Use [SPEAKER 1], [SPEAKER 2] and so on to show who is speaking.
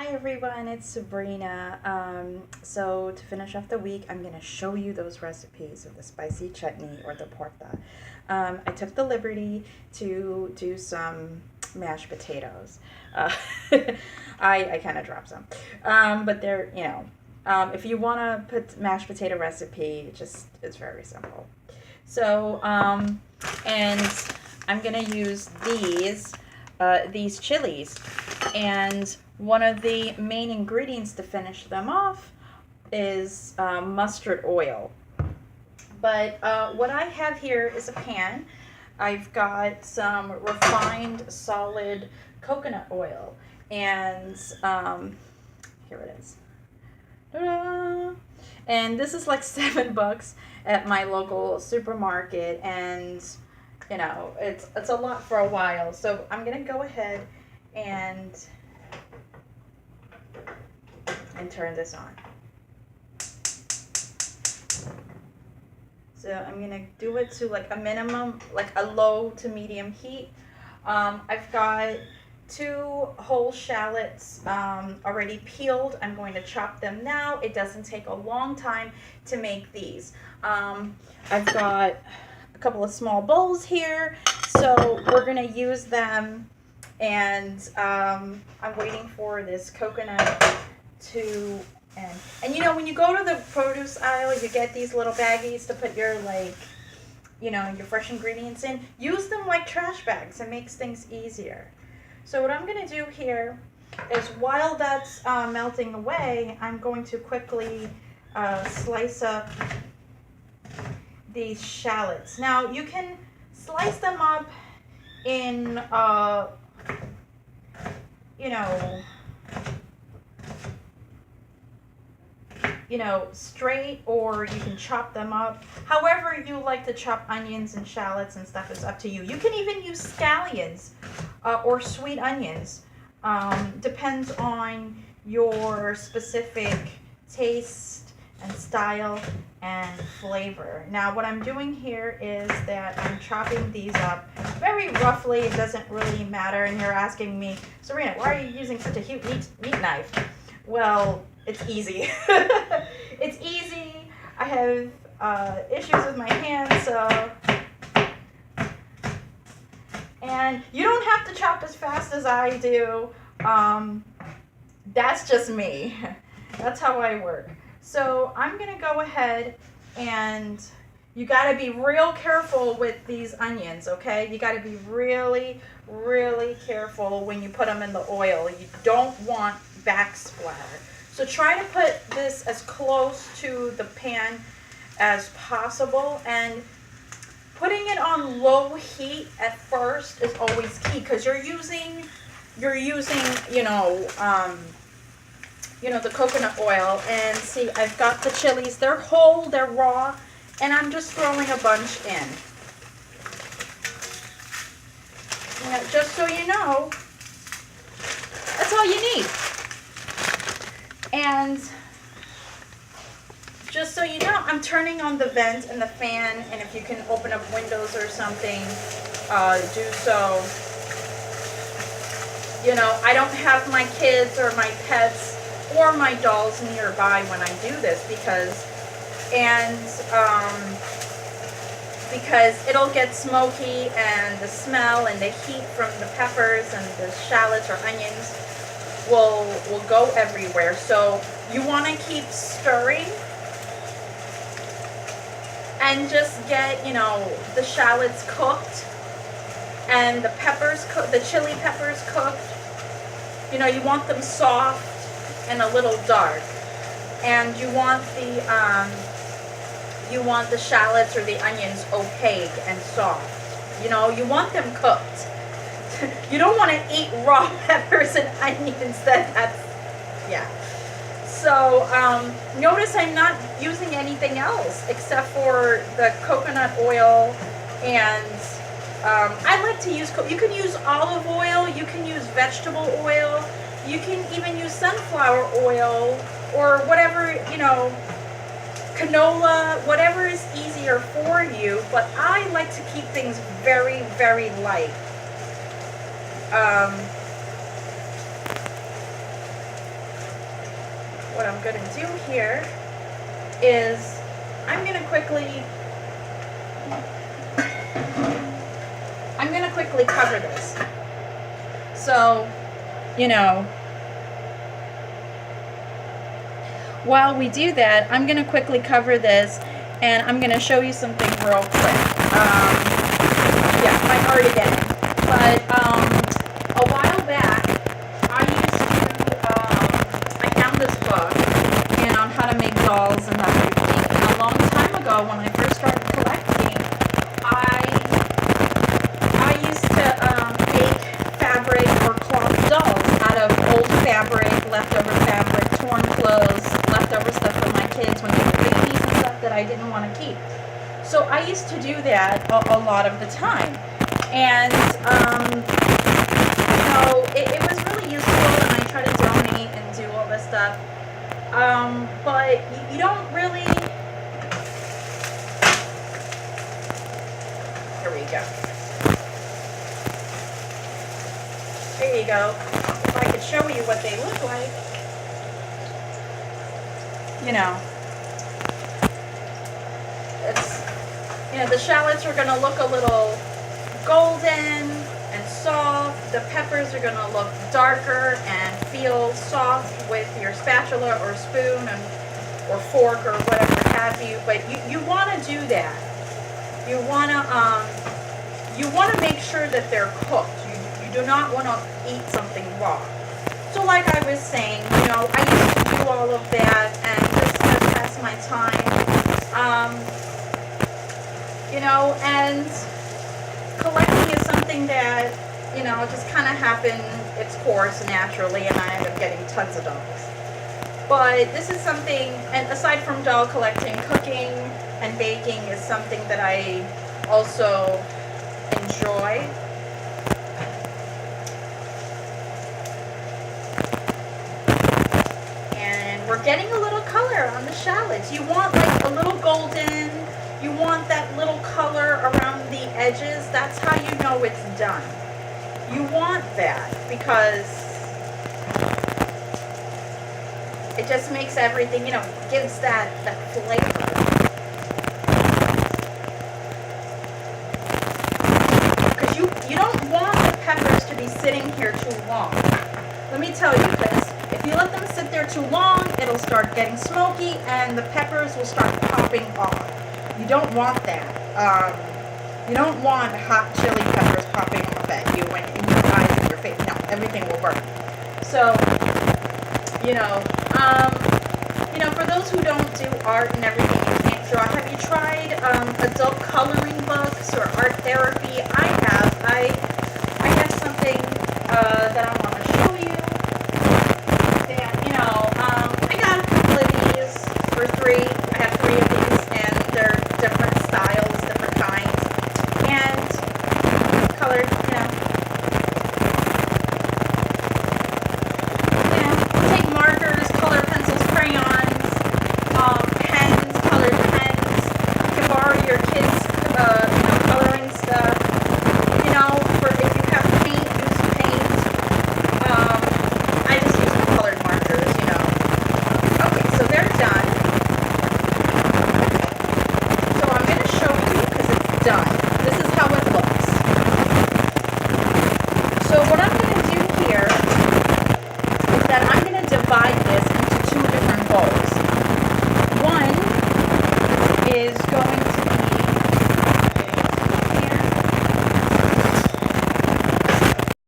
[SPEAKER 1] Hi everyone, it's Sabrina. So to finish off the week, I'm going to show you those recipes of the spicy chutney or the porta. I took the liberty to do some mashed potatoes. Uh, I kind of dropped some, but they're, if you want to put mashed potato recipe, it's very simple. So, and I'm going to use these chilies. And one of the main ingredients to finish them off is mustard oil. But what I have here is a pan. I've got some refined solid coconut oil. And here it is. Ta-da! And this is like $7 at my local supermarket. And it's a lot for a while. So I'm gonna go ahead and turn this on. So I'm gonna do it to like a minimum, like a low to medium heat. I've got 2 whole shallots already peeled. I'm going to chop them now. It doesn't take a long time to make these. I've got a couple of small bowls here, so we're gonna use them. And I'm waiting for this coconut to and when you go to the produce aisle, you get these little baggies to put your your fresh ingredients in. Use them like trash bags. It makes things easier. So what I'm gonna do here is, while that's melting away, I'm going to quickly slice up these shallots. Now you can slice them up in straight, or you can chop them up. However you like to chop onions and shallots and stuff is up to you. You can even use scallions or sweet onions. Depends on your specific taste and style and flavor. Now what I'm doing here is that I'm chopping these up very roughly. It doesn't really matter. And you're asking me, Serena, why are you using such a huge meat knife? Well, it's easy. It's easy. I have issues with my hands, so. And you don't have to chop as fast as I do. That's just me. That's how I work. So I'm gonna go ahead, and you gotta be real careful with these onions, okay? You gotta be really, really careful when you put them in the oil. You don't want backsplatter. So try to put this as close to the pan as possible, and putting it on low heat at first is always key, because you're using the coconut oil. And see, I've got the chilies. They're whole, they're raw, and I'm just throwing a bunch in. Just so you know, that's all you need. And just so you know, I'm turning on the vent and the fan, and if you can open up windows or something, do so. I don't have my kids or my pets or my dolls nearby when I do this, because it'll get smoky, and the smell and the heat from the peppers and the shallots or onions will go everywhere. So you want to keep stirring and just get the shallots cooked and the peppers cooked, the chili peppers cooked. You want them soft and a little dark, and you want the shallots or the onions opaque and soft. You want them cooked. You don't want to eat raw peppers and onions. Yeah. So notice I'm not using anything else except for the coconut oil, and I like to use, you can use olive oil, you can use vegetable oil, you can even use sunflower oil, or whatever, canola, whatever is easier for you. But I like to keep things very, very light. what I'm going to do here is I'm going to quickly cover this. So, you know, while we do that, I'm going to quickly cover this, and I'm going to show you something real quick. Yeah, I already did it. But a while back, I found this book and on how to make dolls and everything. And a long time ago, when I first started collecting, I used to make fabric or cloth dolls out of old fabric, leftover fabric, torn clothes, leftover stuff from my kids when they were babies and stuff that I didn't want to keep. So I used to do that a lot of the time. And, you know, it was really useful, and I try to donate and do all this stuff. But you don't really... Here we go. There you go. If I could show you what they look like. You know, the shallots are going to look a little golden and soft. The peppers are going to look darker and feel soft with your spatula or spoon or fork or whatever have you. But you want to do that. You want to make sure that they're cooked. You do not want to eat something raw. So like I was saying, you know, I used to do all of that and just to pass my time. You know, and collecting is something that, you know, just kind of happened its course naturally, and I ended up getting tons of dolls. But this is something, and aside from doll collecting, cooking and baking is something that I also enjoy. And we're getting a little color on the shallots. You want like a little golden. You want that little color around the edges. That's how you know it's done. You want that because it just makes everything, you know, gives that flavor. Because you don't want the peppers to be sitting here too long. Let me tell you, because if you let them sit there too long, it'll start getting smoky and the peppers will start popping off. You don't want that. You don't want hot chili peppers popping off at you and in your eyes and your face. No, everything will burn. So, you know, for those who don't do art and everything, you can't draw. Have you tried adult coloring books or art therapy? I have. I have something that I'm